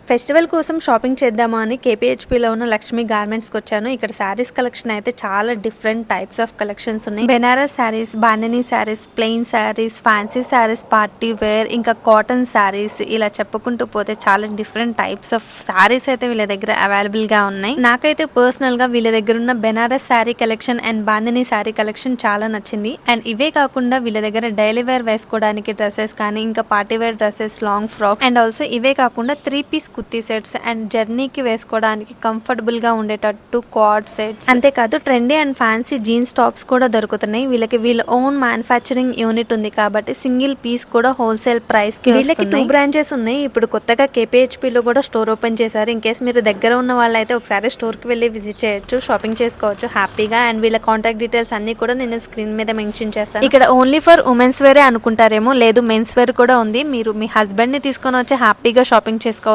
Festival కోసం shopping చేద్దామా అని కేపీహెచ్పీలో ఉన్న లక్ష్మి గార్మెంట్స్కి వచ్చాను. ఇక్కడ శారీస్ కలెక్షన్ అయితే చాలా డిఫరెంట్ టైప్స్ ఆఫ్ కలెక్షన్స్ ఉన్నాయి. Banaras saris, Bandhani saris, plain saris, fancy saris, party wear, ఇంకా కాటన్ శారీస్, ఇలా చెప్పుకుంటూ పోతే చాలా డిఫరెంట్ టైప్స్ ఆఫ్ శారీస్ అయితే వీళ్ళ దగ్గర అవైలబుల్ గా ఉన్నాయి. నాకైతే పర్సనల్ గా వీళ్ళ దగ్గర ఉన్న Banaras sari collection and Bandhani sari collection చాలా నచ్చింది. అండ్ ఇవే కాకుండా వీళ్ళ దగ్గర డైలీ వేర్ వేసుకోవడానికి డ్రెస్సెస్ కానీ, ఇంకా party wear dresses, long frocks, and also ఇవే కాకుండా 3-piece కుర్తీ సెట్స్ అండ్ జర్నీకి వేసుకోవడానికి కంఫర్టబుల్ గా ఉండేటట్టు కార్డ్ సెట్స్, అంతేకాదు trendy and fancy jeans tops కూడా దొరుకుతున్నాయి. వీళ్ళ ఓన్ మ్యానుఫ్యాక్చరింగ్ యూనిట్ ఉంది కాబట్టి సింగిల్ పీస్ కూడా హోల్సేల్ ప్రైస్ కి వీళ్ళకి 2 బ్రాంచెస్ ఉన్నాయి. ఇప్పుడు కొత్తగా కేపీహెచ్పీ లో కూడా స్టోర్ ఓపెన్ చేశారు. ఇన్ కేస్ మీరు దగ్గర ఉన్న వాళ్ళైతే ఒకసారి స్టోర్ కి వెళ్ళి విజిట్ చేయొచ్చు, షాపింగ్ చేసుకోవచ్చు హ్యాపీగా. అండ్ వీళ్ళ కాంటాక్ట్ డీటెయిల్స్ అన్ని కూడా నేను స్క్రీన్ మీద మెన్షన్ చేస్తాను. ఇక్కడ ఓన్లీ ఫర్ ఉమెన్స్ వేరే అనుకుంటారేమో, లేదు మెన్స్ వేర్ కూడా ఉంది. మీరు మీ హస్బెండ్ ని తీసుకొని వచ్చి హ్యాపీగా షాపింగ్ చేసుకోవచ్చు.